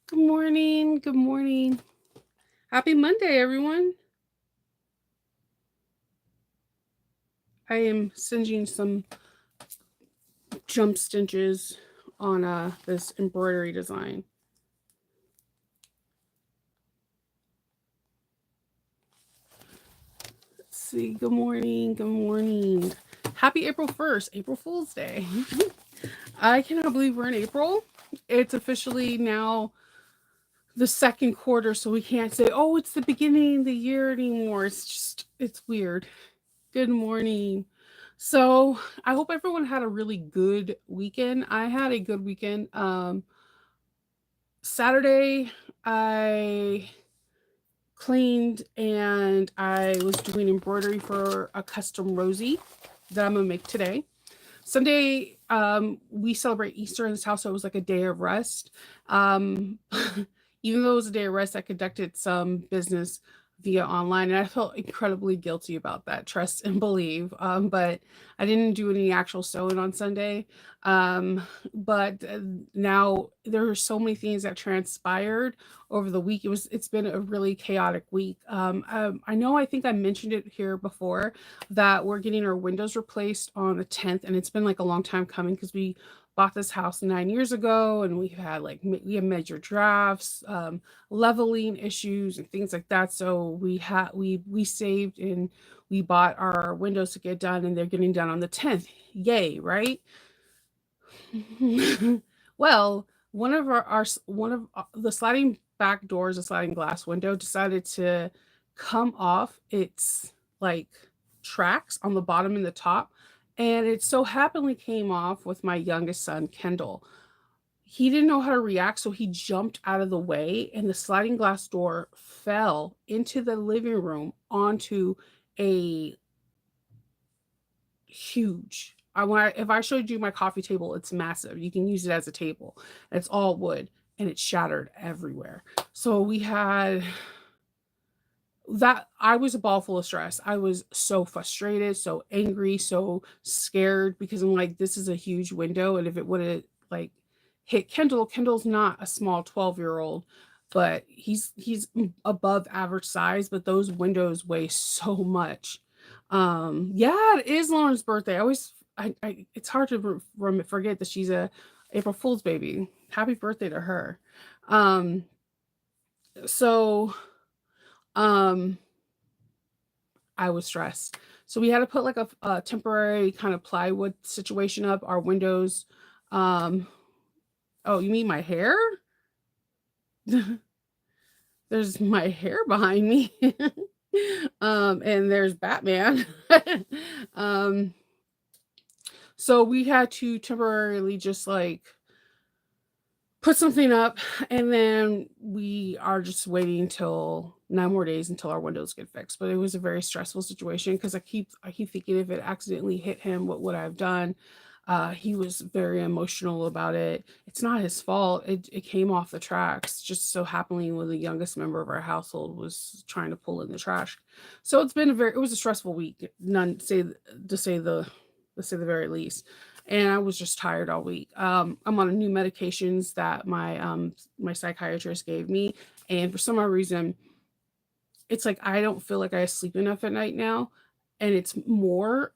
Good morning. Good morning. Happy Monday, everyone. I am singeing some jump stitches on this embroidery design. Let's see. Good morning. Good morning. Happy April 1st, April Fool's Day. I cannot believe we're in April. It's officially now the second quarter, so we can't say, oh, it's the beginning of the year anymore. It's weird. Good morning. So I hope everyone had a really good weekend. I had a good weekend. Saturday, I cleaned and I was doing embroidery for a custom rosy that I'm gonna make today. Sunday, we celebrate Easter in this house, so it was like a day of rest. Um, even though it was a day of rest, I conducted some business via online, and I felt incredibly guilty about that. Trust and believe. But I didn't do any actual sewing on Sunday. But now there are so many things that transpired over the week. It's been a really chaotic week. I know I think I mentioned it here before that we're getting our windows replaced on the 10th, and it's been like a long time coming because we bought this house 9 years ago, and we've had we have major drafts, leveling issues and things like that. So we saved and we bought our windows to get done, and they're getting done on the 10th. Yay, right? Well, one of the sliding back doors, a sliding glass window, decided to come off its like tracks on the bottom and the top, and it so happily came off with my youngest son, Kendall. He didn't know how to react, so he jumped out of the way, and the sliding glass door fell into the living room onto a huge. If I showed you my coffee table, it's massive. You can use it as a table. It's all wood and it shattered everywhere. So we had that. I was a ball full of stress. I was so frustrated, so angry, so scared because I'm like, this is a huge window, and if it would have like hit Kendall's not a small 12-year-old, but he's above average size. But those windows weigh so much. Yeah, it is Lauren's birthday. I it's hard to forget that she's a April Fool's baby. Happy birthday to her. Um, so um I was stressed. So we had to put like a temporary kind of plywood situation up. Our windows. Um, oh, you mean my hair? There's my hair behind me. And there's Batman. um, so we had to temporarily just like put something up, and then we are just waiting till 9 more days until our windows get fixed. But it was a very stressful situation because I keep thinking, if it accidentally hit him, what would I have done? He was very emotional about it. It's not his fault. It came off the tracks just so happily when the youngest member of our household was trying to pull in the trash. So it was a stressful week, none say to say the to say the very least. And I was just tired all week. I'm on new medications that my psychiatrist gave me, and for some odd reason, it's like I don't feel like I sleep enough at night now. And it's more,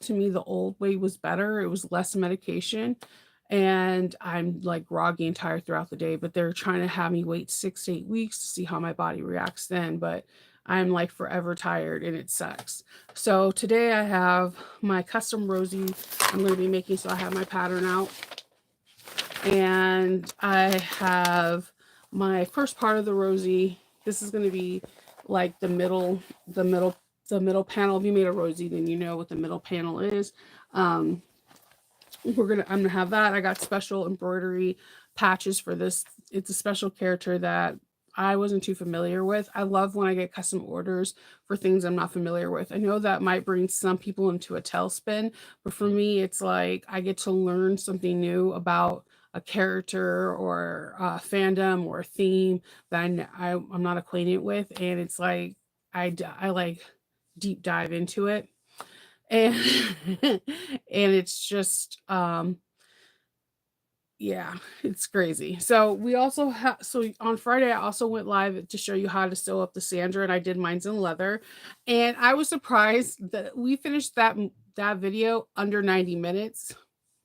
to me the old way was better. It was less medication, and I'm like groggy and tired throughout the day. But they're trying to have me wait 6 to 8 weeks to see how my body reacts then. But I'm like forever tired, and it sucks. So today I have my custom rosy I'm going to be making. So I have my pattern out, and I have my first part of the rosy. This is going to be like the middle, the middle panel. If you made a rosy, then you know what the middle panel is. Um, I'm gonna have that. I got special embroidery patches for this. It's a special character that I wasn't too familiar with. I love when I get custom orders for things I'm not familiar with. I know that might bring some people into a tailspin, but for me, it's like I get to learn something new about a character or a fandom or a theme that I'm not acquainted with, and it's like I like deep dive into it, and and it's just Yeah, it's crazy. So we also have so on Friday I also went live to show you how to sew up the Sandra, and I did mine's in leather. And I was surprised that we finished that video under 90 minutes.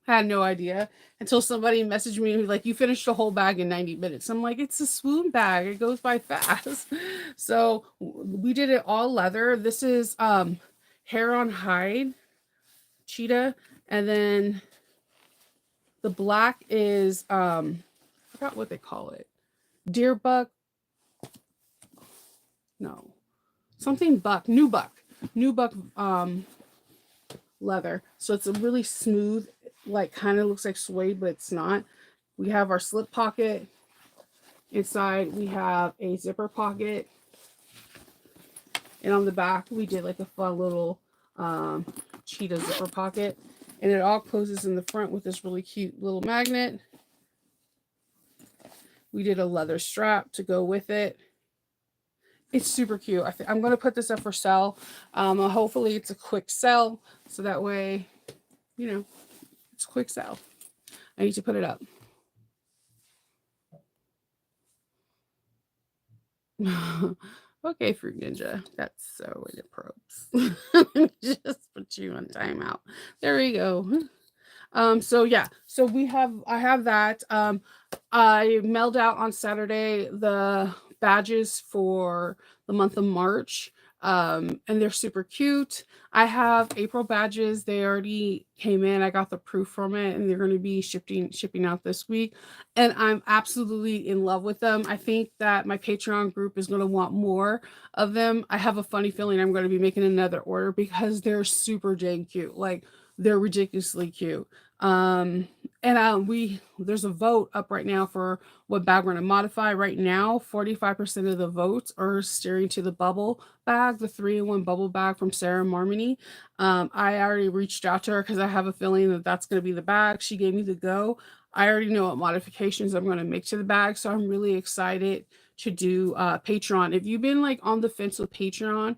Had no idea until somebody messaged me like, "You finished the whole bag in 90 minutes." I'm like, "It's a swoon bag. It goes by fast." So we did it all leather. This is hair on hide cheetah, and then the black is I forgot what they call it. Deer buck, no. Something buck, new buck leather. So it's a really smooth, like kind of looks like suede, but it's not. We have our slip pocket. Inside we have a zipper pocket. And on the back we did like a fun little cheetah zipper pocket. And it all closes in the front with this really cute little magnet. We did a leather strap to go with it. It's super cute. I'm going to put this up for sale. Hopefully it's a quick sell. So that way, you know, it's a quick sell. I need to put it up. Okay, Fruit Ninja. That's so inappropriate. Let me just put you on timeout. There we go. So yeah, so I have that. I mailed out on Saturday the badges for the month of March. And they're super cute. I have April badges. They already came in. I got the proof from it, and they're going to be shipping out this week. And I'm absolutely in love with them. I think that my Patreon group is going to want more of them. I have a funny feeling I'm going to be making another order because they're super dang cute. Like they're ridiculously cute. And there's a vote up right now for what bag we're going to modify. Right now 45% of the votes are steering to the bubble bag, the 3-in-1 bubble bag from Sarah Marmony. I already reached out to her because I have a feeling that that's going to be the bag. She gave me the go. I already know what modifications I'm going to make to the bag, so I'm really excited to do Patreon. If you've been like on the fence with Patreon,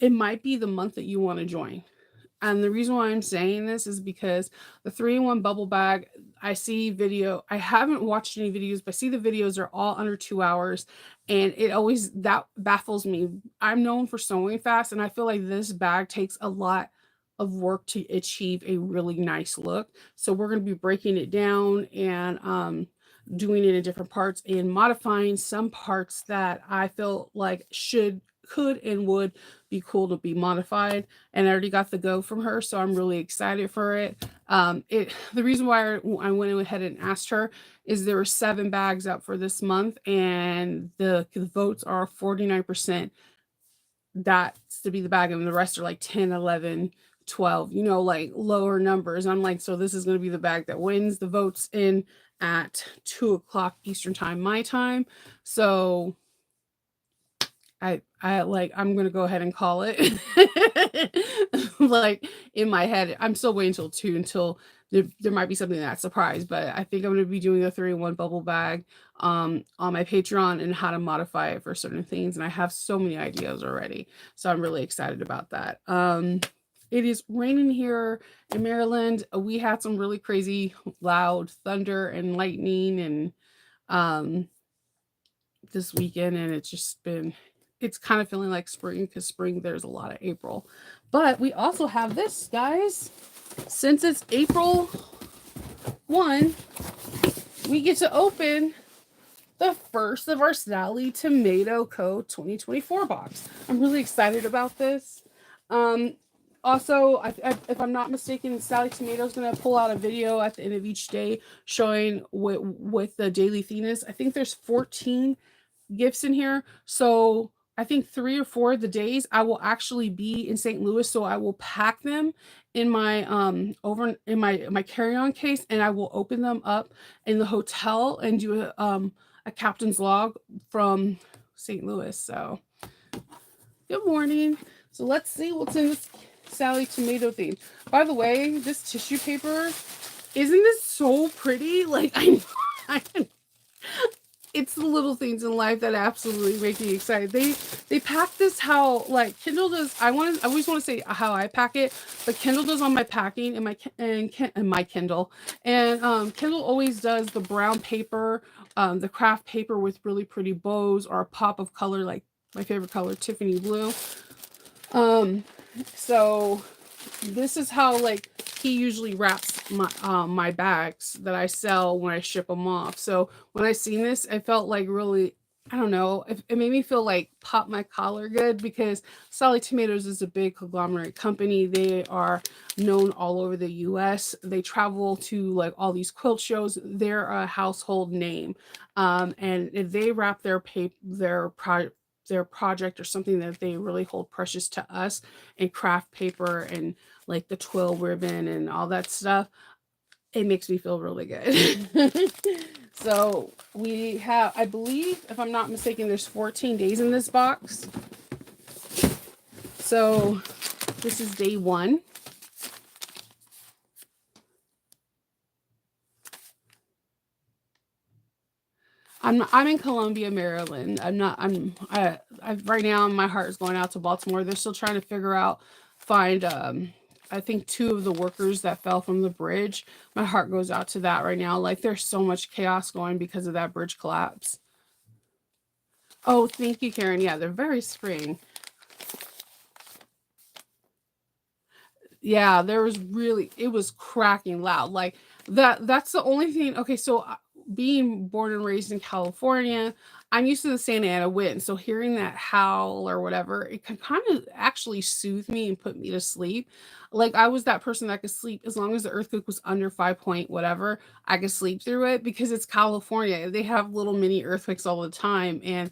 it might be the month that you want to join. And the reason why I'm saying this is because the 3-in-1 bubble bag, I haven't watched any videos, but I see the videos are all under 2 hours. And that baffles me. I'm known for sewing fast, and I feel like this bag takes a lot of work to achieve a really nice look. So we're going to be breaking it down and doing it in different parts and modifying some parts that I feel like could and would be cool to be modified. And I already got the go from her, so I'm really excited for it. The reason why I went ahead and asked her is there were 7 bags up for this month, and the votes are 49% that's to be the bag, and the rest are like 10, 11, 12, like lower numbers. I'm like, so this is going to be the bag that wins. The votes in at 2 o'clock Eastern time, my time. So I'm gonna go ahead and call it. Like in my head, I'm still waiting until 2 until there might be something that surprise, but I think I'm gonna be doing a 3-in-1 bubble bag on my Patreon and how to modify it for certain things. And I have so many ideas already. So I'm really excited about that. It is raining here in Maryland. We had some really crazy loud thunder and lightning and this weekend, and it's kind of feeling like spring because spring there's a lot of April. But we also have this, guys. Since it's April 1, we get to open the first of our Sally Tomato Co. 2024 box. I'm really excited about this. Also, if I'm not mistaken, Sally Tomato is going to pull out a video at the end of each day showing what the daily theme is. I think there's 14 gifts in here. So I think 3 or 4 of the days I will actually be in St. Louis. So I will pack them in my my carry-on case, and I will open them up in the hotel and do a captain's log from St. Louis. So good morning. So let's see what's in this Sally Tomato theme. By the way, this tissue paper, isn't this so pretty? Like I It's the little things in life that absolutely make me excited. They pack this how like Kindle does. I always want to say how I pack it, but Kindle does on my packing and and my Kindle and Kindle always does the brown paper, the craft paper with really pretty bows or a pop of color like my favorite color Tiffany blue. Um, so this is how like he usually wraps my bags that I sell when I ship them off. So when I seen this, I felt like really I don't know, it made me feel like pop my collar good because Solid Tomatoes is a big conglomerate company. They are known all over the US. They travel to like all these quilt shows. They're a household name. And if they wrap their project or something that they really hold precious to us and craft paper and like the twill ribbon and all that stuff, it makes me feel really good. So we have, I believe, if I'm not mistaken, there's 14 days in this box. So this is day 1. I'm in Columbia, Maryland. I'm not. I right now my heart is going out to Baltimore. They're still trying to figure out find I think 2 of the workers that fell from the bridge. My heart goes out to that right now. Like there's so much chaos going because of that bridge collapse. Oh, thank you, Karen. Yeah, they're very spring. Yeah, there was really it was cracking loud. Like that's the only thing. Okay, so being born and raised in California, I'm used to the Santa Ana wind. So hearing that howl or whatever, it can kind of actually soothe me and put me to sleep. Like I was that person that could sleep as long as the earthquake was under 5 point whatever, I could sleep through it because it's California. They have little mini earthquakes all the time and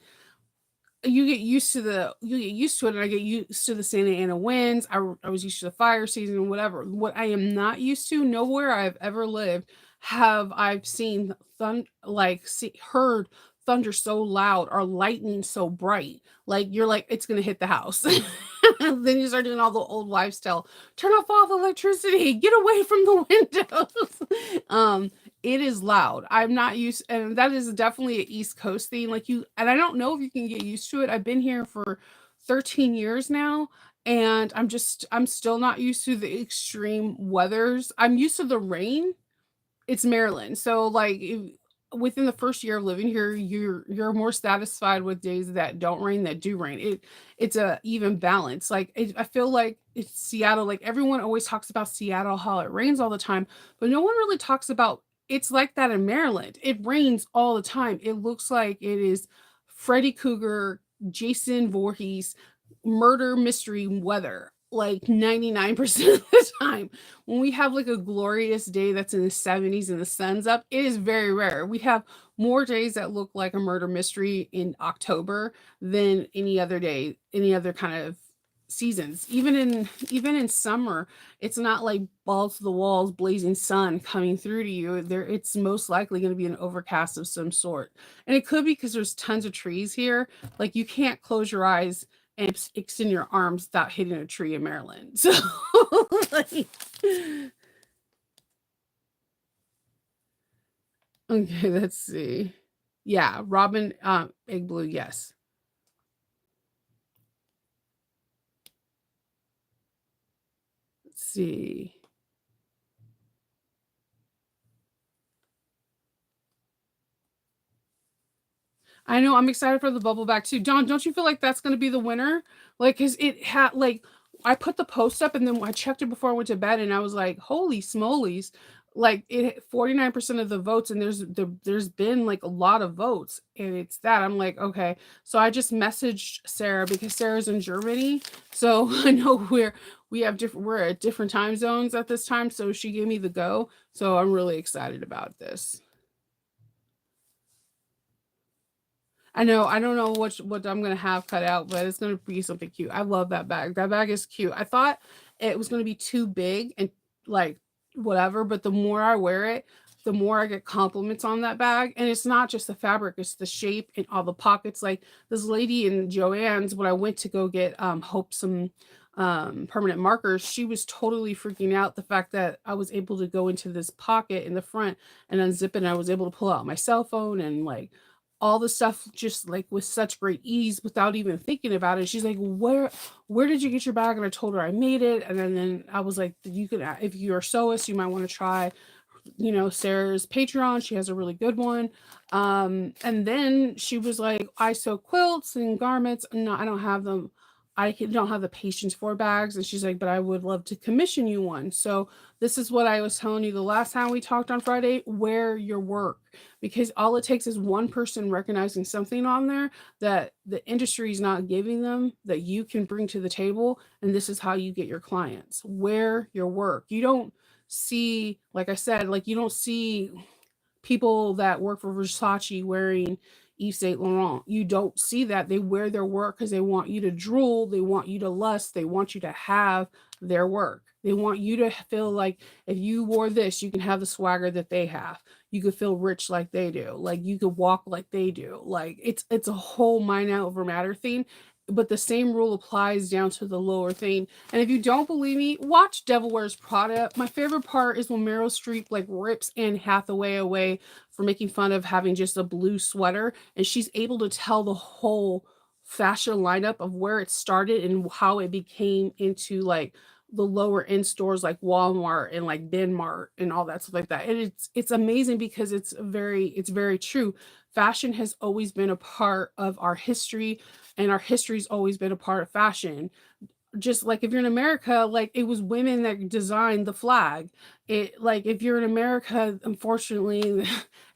you get used to it and I get used to the Santa Ana winds. I was used to the fire season and whatever. What I am not used to, nowhere I've ever lived have I've seen heard thunder so loud or lightning so bright. Like you're like it's gonna hit the house. Then you start doing all the old wives tale, turn off all the electricity, get away from the windows. It is loud. I'm not used, and that is definitely an East Coast thing. Like you, and I don't know if you can get used to it. I've been here for 13 years now, and I'm still not used to the extreme weathers. I'm used to the rain, it's Maryland. So like within the first year of living here, you're more satisfied with days that don't rain that do rain. It's a even balance. Like I feel like it's Seattle. Like everyone always talks about Seattle, how it rains all the time, but no one really talks about it's like that in Maryland. It rains all the time. It looks like it is Freddy Krueger, Jason Voorhees, murder mystery weather like 99% of the time. When we have like a glorious day that's in the 70s and the sun's up, it is very rare. We have more days that look like a murder mystery in October than any other day, any other kind of seasons. Even in summer, it's not like balls to the walls blazing sun coming through to you. There it's most likely going to be an overcast of some sort. And it could be because there's tons of trees here. Like you can't close your eyes and extend your arms without hitting a tree in Maryland. So like okay, let's see. Yeah, Robin, egg blue, yes. Let's see. I know, I'm excited for the bubble back too. John, don't you feel like that's gonna be the winner? Like, cause it had like I put the post up and then I checked it before I went to bed and I was like, holy smolies. Like it 49% of the votes, and there's been like a lot of votes, and it's that. I'm like, okay. So I just messaged Sarah because Sarah's in Germany. So I know we're at different time zones at this time. So she gave me the go. So I'm really excited about this. I know. I don't know what I'm gonna have cut out, but it's gonna be something cute. I love that bag. That bag is cute. I thought it was gonna be too big and like whatever, but the more I wear it, the more I get compliments on that bag. And it's not just the fabric; it's the shape and all the pockets. Like this lady in Joann's, when I went to go get Hope some permanent markers, she was totally freaking out the fact that I was able to go into this pocket in the front and unzip it, and I was able to pull out my cell phone and like all the stuff just like with such great ease without even thinking about it. She's like, where did you get your bag? And I told her I made it. And then I was like, you could, if you're a sewist, you might want to try, Sarah's Patreon. She has a really good one. And then she was like, I sew quilts and garments. No, I don't have them. Don't have the patience for bags. And she's like, but I would love to commission you one. So this is what I was telling you the last time we talked on Friday. Wear your work, because all it takes is one person recognizing something on there that the industry is not giving them that you can bring to the table. And this is how you get your clients. Wear your work. You don't see, like I said, like you don't see people that work for Versace wearing Yves Saint Laurent. You don't see that. They wear their work because they want you to drool, they want you to lust, they want you to have their work. They want you to feel like if you wore this, you can have the swagger that they have. You could feel rich like they do. Like you could walk like they do. Like it's a whole mind over matter thing. But the same rule applies down to the lower thing. And if you don't believe me, watch Devil Wears Prada. My favorite part is when Meryl Streep like rips Anne Hathaway away for making fun of having just a blue sweater, and she's able to tell the whole fashion lineup of where it started and how it became into like the lower end stores like Walmart and like Bin Mart and all that stuff like that. And it's amazing because it's very true. Fashion has always been a part of our history, and our history's always been a part of fashion. Just like if you're in America, like it was women that designed the flag. It like if you're in America, unfortunately,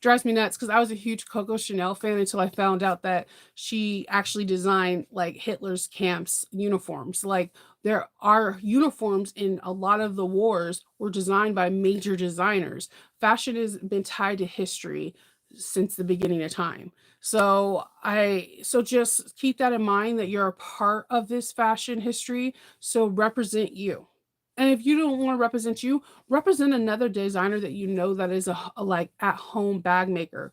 drives me nuts because I was a huge Coco Chanel fan until I found out that she actually designed like Hitler's camps uniforms. Like there are uniforms in a lot of the wars were designed by major designers. Fashion has been tied to history since the beginning of time. So just keep that in mind that you're a part of this fashion history. So represent you. And if you don't want to represent you, represent another designer that you know that is a like at home bag maker.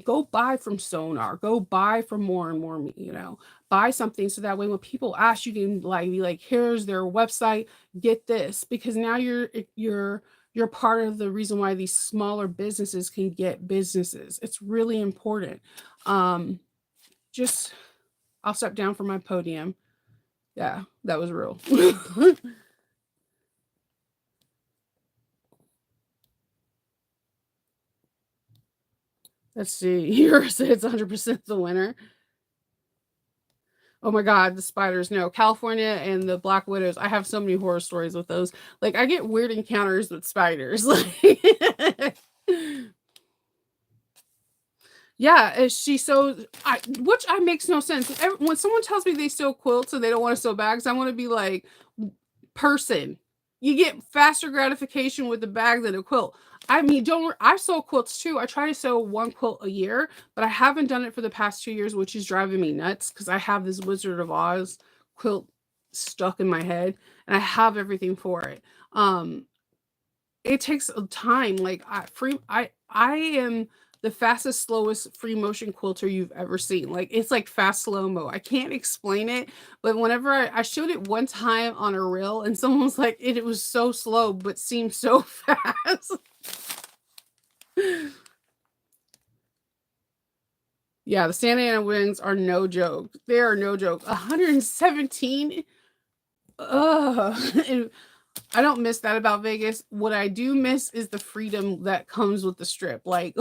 Go buy from Sonar. Go buy from More and More. Buy something so that way when people ask, you can like be like, here's their website. Get this, because now you're part of the reason why these smaller businesses can get businesses. It's really important. Um, just I'll step down from my podium. Yeah, that was real. Let's see. Yours it's 100% the winner. Oh my god, the spiders. No, California and the black widows. I have so many horror stories with those. Like I get weird encounters with spiders. Like yeah, she sews, which I makes no sense. When someone tells me they sew quilts and they don't want to sew bags, I want to be like, person, you get faster gratification with the bag than a quilt. I mean, don't I sew quilts too. I try to sew one quilt a year, but I haven't done it for the past 2 years, which is driving me nuts because I have this Wizard of Oz quilt stuck in my head and I have everything for it. It takes time. Like I am the fastest, slowest free motion quilter you've ever seen. Like it's like fast slow mo. I can't explain it, but whenever I showed it one time on a reel, and someone was like, it was so slow, but seemed so fast. Yeah, the Santa Ana winds are no joke. They are no joke. 117. Ugh. And I don't miss that about Vegas. What I do miss is the freedom that comes with the strip. Like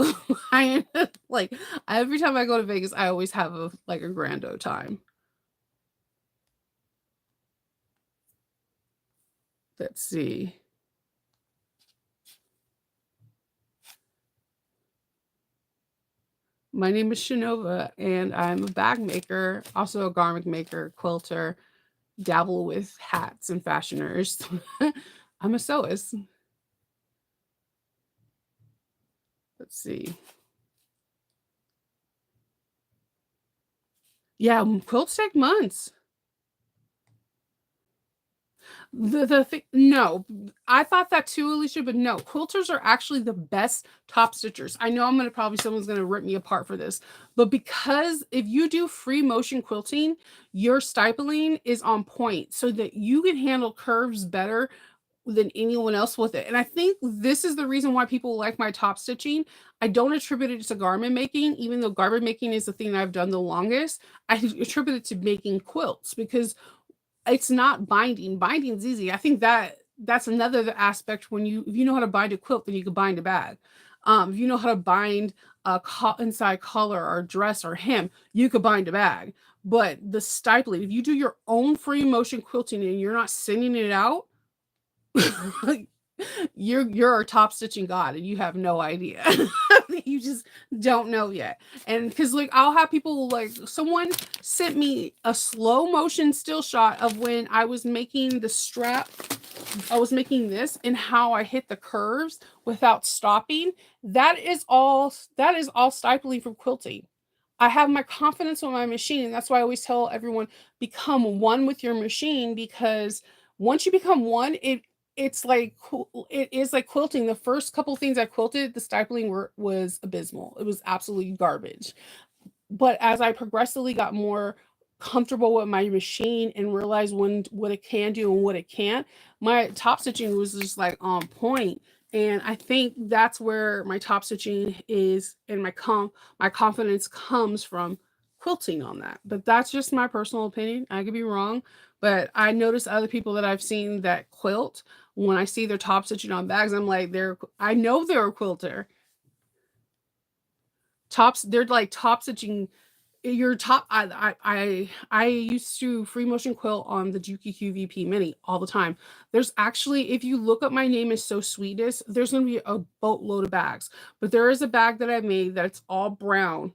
I like every time I go to Vegas, I always have a grand old time. Let's see. My name is Shanova, and I'm a bag maker, also a garment maker, quilter, dabble with hats and fashioners. I'm a sewist. Let's see. Yeah, quilts take months. The thing, no, I thought that too, Alicia, but no, quilters are actually the best top stitchers. I know I'm gonna probably someone's gonna rip me apart for this, but because if you do free motion quilting, your stippling is on point so that you can handle curves better than anyone else with it. And I think this is the reason why people like my top stitching. I don't attribute it to garment making, even though garment making is the thing that I've done the longest. I attribute it to making quilts because it's not binding. Binding's easy. I think that's another aspect when if you know how to bind a quilt, then you can bind a bag. If you know how to bind a inside collar or dress or hem, you could bind a bag. But the stippling, if you do your own free motion quilting and you're not sending it out, you're a top stitching god and you have no idea. You just don't know yet. And because like I'll have people like someone sent me a slow motion still shot of when I was making the strap. I was making this and how I hit the curves without stopping. That is all stippling from quilting. I have my confidence on my machine, and that's why I always tell everyone become one with your machine, because once you become one, it's like it is like quilting. The first couple things I quilted, the stippling was abysmal. It was absolutely garbage. But as I progressively got more comfortable with my machine and realized what it can do and what it can't, my top stitching was just like on point. And I think that's where my top stitching is, and my confidence comes from quilting on that. But that's just my personal opinion. I could be wrong, but I notice other people that I've seen that quilt, when I see their top stitching on bags, I'm like, I know they're a quilter. They're like top stitching your top. I used to free motion quilt on the Juki QVP Mini all the time. There's actually, if you look up my name is So Sweetness, there's going to be a boatload of bags. But there is a bag that I made that's all brown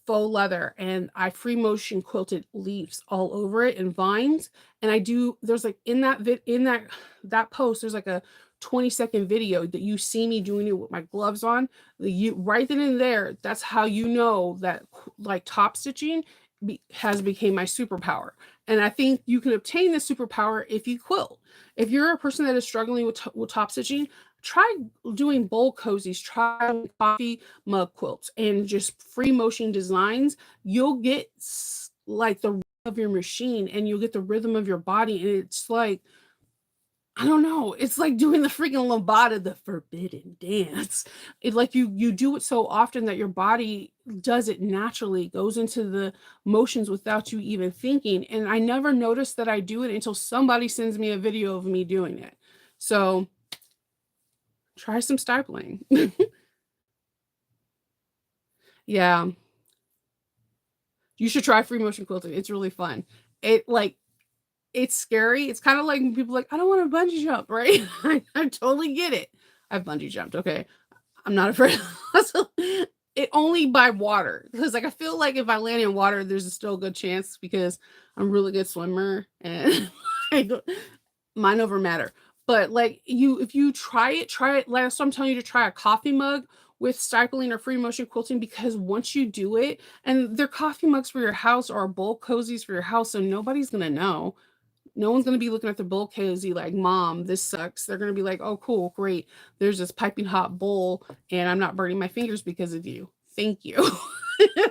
faux leather, and I free motion quilted leaves all over it and vines. And there's like in that post, there's like a 20-second video that you see me doing it with my gloves on. You right then and there, that's how you know that like top stitching has became my superpower. And I think you can obtain this superpower if you quilt. If you're a person that is struggling with top stitching, try doing bowl cozies, try coffee mug quilts, and just free motion designs. You'll get like the rhythm of your machine, and you'll get the rhythm of your body, and it's like, I don't know. It's like doing the freaking lambada, the forbidden dance. It like you do it so often that your body does it naturally, goes into the motions without you even thinking. And I never noticed that I do it until somebody sends me a video of me doing it. So try some stippling. Yeah, you should try free motion quilting. It's really fun. It like it's scary. It's kind of like when people are like, I don't want to bungee jump, right? I totally get it. I've bungee jumped. Okay. I'm not afraid. It only by water, because like I feel like if I land in water, there's still a good chance because I'm a really good swimmer and mind over matter. But like if you try it. Last I'm telling you to try a coffee mug with stippling or free motion quilting, because once you do it, and they're coffee mugs for your house or bowl cozies for your house, so nobody's gonna know. No one's gonna be looking at the bowl cozy like, "Mom, this sucks." They're gonna be like, "Oh, cool, great. There's this piping hot bowl, and I'm not burning my fingers because of you. Thank you."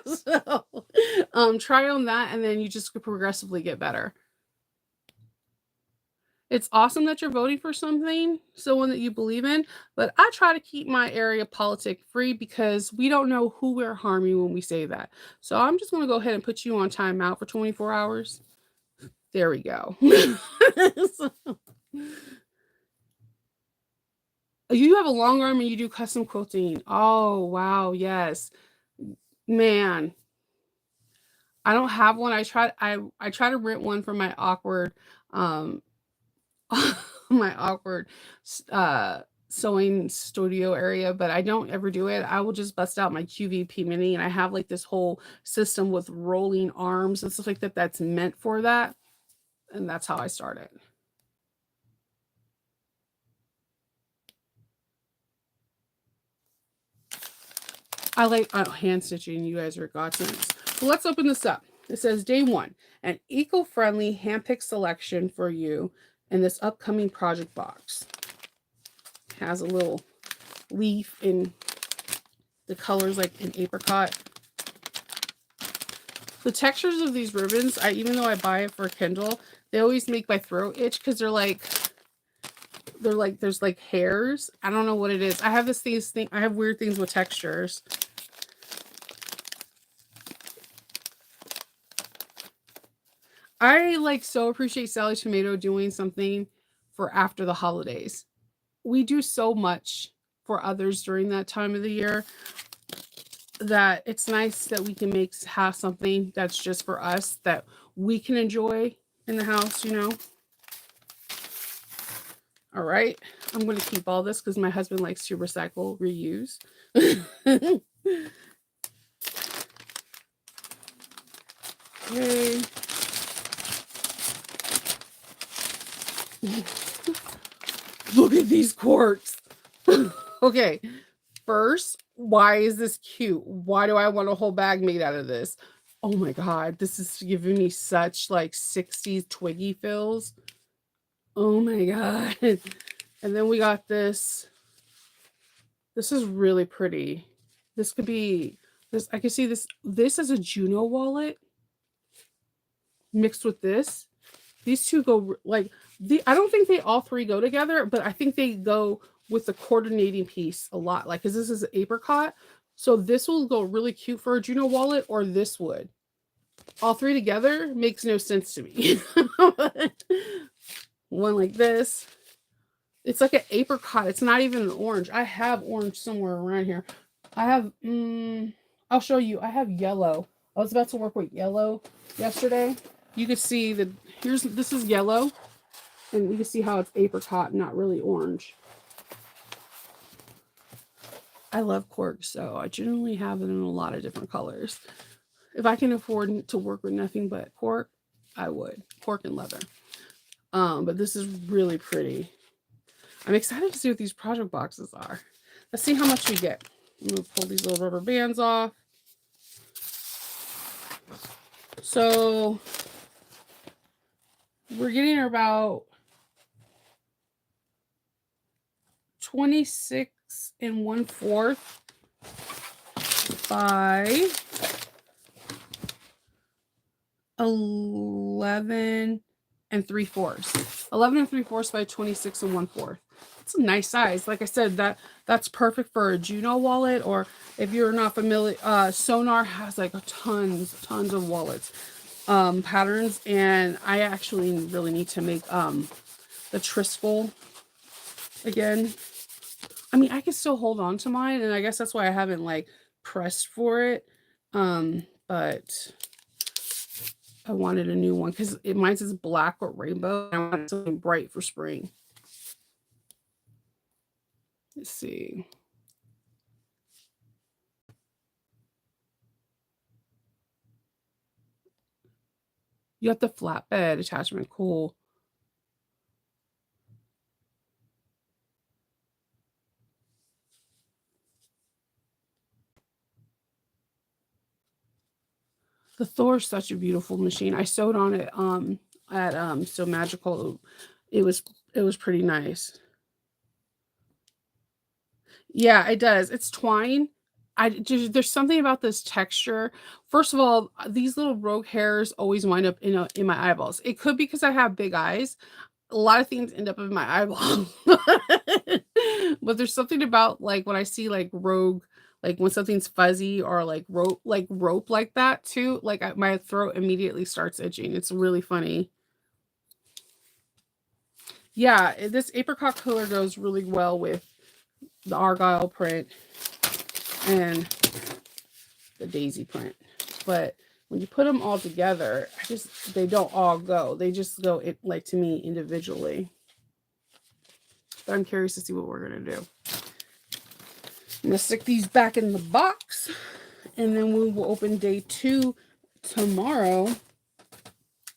So, try on that, and then you just could progressively get better. It's awesome that you're voting for something, someone that you believe in, but I try to keep my area politic free because we don't know who we're harming when we say that. So I'm just gonna go ahead and put you on timeout for 24 hours. There we go. So you have a long arm and you do custom quilting. Oh, wow, yes. Man, I don't have one. I try to rent one from my awkward, um, my awkward sewing studio area, but I don't ever do it. I will just bust out my QVP Mini, and I have like this whole system with rolling arms and stuff like that that's meant for that, and that's how I started. I like hand stitching. You guys are godsends. Well, let's open this up. It says day one, an eco-friendly handpicked selection for you in this upcoming project box. It has a little leaf in the colors like an apricot. The textures of these ribbons, even though I buy it for Kindle, they always make my throat itch because they're like They're like there's like hairs. I don't know what it is. I have these thing. I have weird things with textures. I like so appreciate Sally Tomato doing something for after the holidays. We do so much for others during that time of the year that it's nice that we can make have something that's just for us that we can enjoy in the house, you know. All right. I'm going to keep all this because my husband likes to recycle, reuse. Okay. Look at these quartz. Okay. First, why is this cute? Why do I want a whole bag made out of this? Oh my god, this is giving me such like 60s twiggy feels. Oh my god. And then we got this. This is really pretty. This could be this. I can see this as a Juno wallet mixed with this. These two go like the. I don't think they all three go together, but I think they go with the coordinating piece a lot. Like, because this is apricot, so this will go really cute for a Juno wallet, or this would. All three together makes no sense to me. One like this. It's like an apricot. It's not even an orange. I have orange somewhere around here. I have, I'll show you. I have yellow. I was about to work with yellow yesterday. You could see that this is yellow, and you can see how it's apricot, not really orange. I love cork, so I generally have it in a lot of different colors. If I can afford to work with nothing but cork, I would. Cork and leather. But this is really pretty. I'm excited to see what these project boxes are. Let's see how much we get. I'm going to pull these little rubber bands off. So we're getting about 26 1/4 by 11 3/4. 11 3/4 by 26 1/4. It's a nice size. Like I said, that's perfect for a Juno wallet, or if you're not familiar, Sonar has like tons of wallets patterns, and I actually really need to make the Triskel again. I mean, I can still hold on to mine, and I guess that's why I haven't like pressed for it. But I wanted a new one because mine's is black or rainbow. I want something bright for spring. Let's see. You have the flatbed attachment. Cool. The Thor's such a beautiful machine. I sewed on it at So Magical. It was pretty nice. Yeah, it does. It's twine. There's something about this texture. First of all, these little rogue hairs always wind up in my eyeballs. It could be because I have big eyes. A lot of things end up in my eyeball. But there's something about like when I see like rogue, like when something's fuzzy or like rope like that too, like my throat immediately starts itching. It's really funny. Yeah, this apricot color goes really well with the argyle print and the daisy print. But when you put them all together, they don't all go. They just go like to me individually. But I'm curious to see what we're gonna do. I'm gonna stick these back in the box, and then we will open day 2 tomorrow.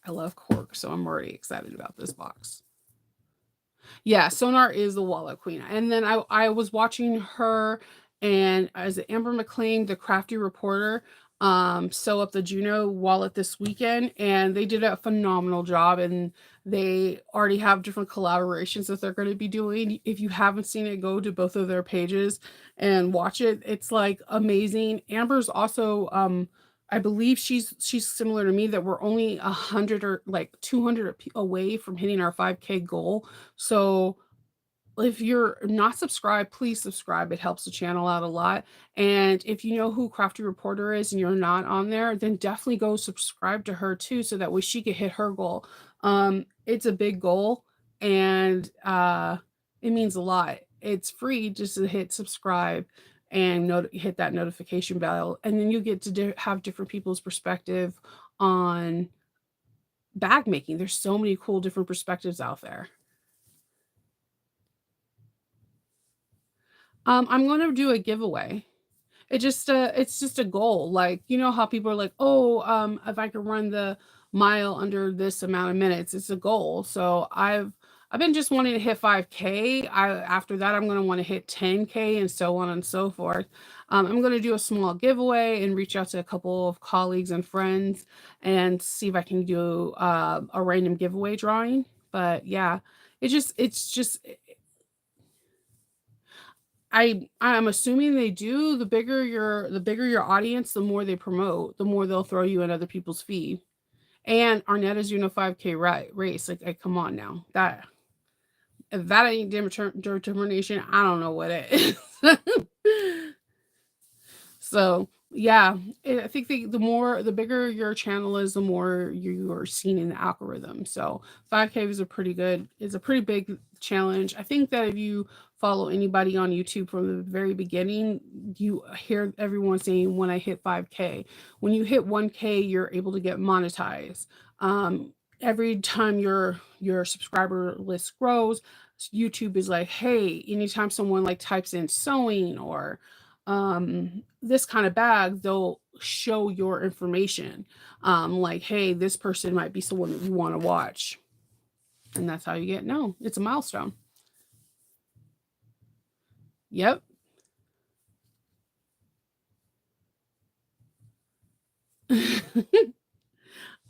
I love cork, so I'm already excited about this box. Yeah, Sonar is the wallet queen. And then I was watching her and as Amber McLean, the crafty reporter, sew up the Juno wallet this weekend, and they did a phenomenal job, and they already have different collaborations that they're going to be doing. If you haven't seen it, go to both of their pages and watch it. It's like amazing. Amber's also I believe she's similar to me, that we're only 100 or like 200 away from hitting our 5K goal. So if you're not subscribed, please subscribe. It helps the channel out a lot. And if you know who Crafty Reporter is and you're not on there, then definitely go subscribe to her too, so that way she could hit her goal. It's a big goal, and it means a lot. It's free just to hit subscribe and hit that notification bell, and then you get to have different people's perspective on bag making. There's so many cool different perspectives out there. I'm gonna do a giveaway. It's just a goal. Like, you know how people are like, "Oh, if I could run the mile under this amount of minutes," it's a goal. So I've been just wanting to hit 5K. After that, I'm gonna want to hit 10K and so on and so forth. I'm gonna do a small giveaway and reach out to a couple of colleagues and friends and see if I can do a random giveaway drawing. But yeah, it's just I'm assuming they do. The bigger your audience, the more they promote, the more they'll throw you in other people's feed. And Arnetta's doing a 5K race. Like, come on now. That if that ain't determination, I don't know what it is. So yeah, I think the bigger your channel is, the more you are seen in the algorithm. So 5K is a pretty big challenge. I think that if you follow anybody on YouTube from the very beginning, you hear everyone saying, when I hit 5K. When you hit 1K, you're able to get monetized. Every time your subscriber list grows, YouTube is like, hey, anytime someone like types in sewing or this kind of bag, they'll show your information. Like, hey, this person might be someone that you want to watch. And that's how you get no. It's a milestone. Yep.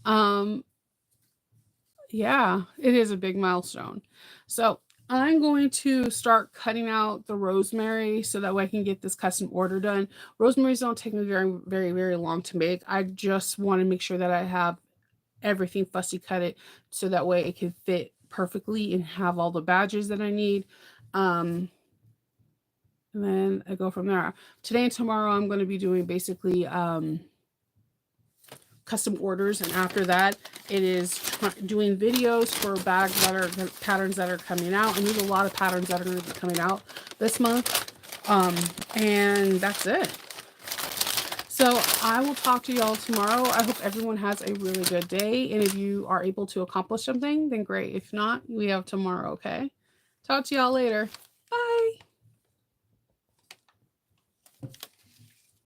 um, yeah, it is a big milestone. So I'm going to start cutting out the rosemary so that way I can get this custom order done. Rosemaries don't take me very, very, very long to make. I just want to make sure that I have everything fussy cut it so that way it can fit perfectly and have all the badges that I need. Um, and then I go from there. Today and tomorrow I'm going to be doing basically custom orders, and after that it is doing videos for bags that are patterns that are coming out. I need a lot of patterns that are going to be coming out this month. And that's it. So I will talk to y'all tomorrow. I hope everyone has a really good day. And if you are able to accomplish something, then great. If not, we have tomorrow, okay? Talk to y'all later.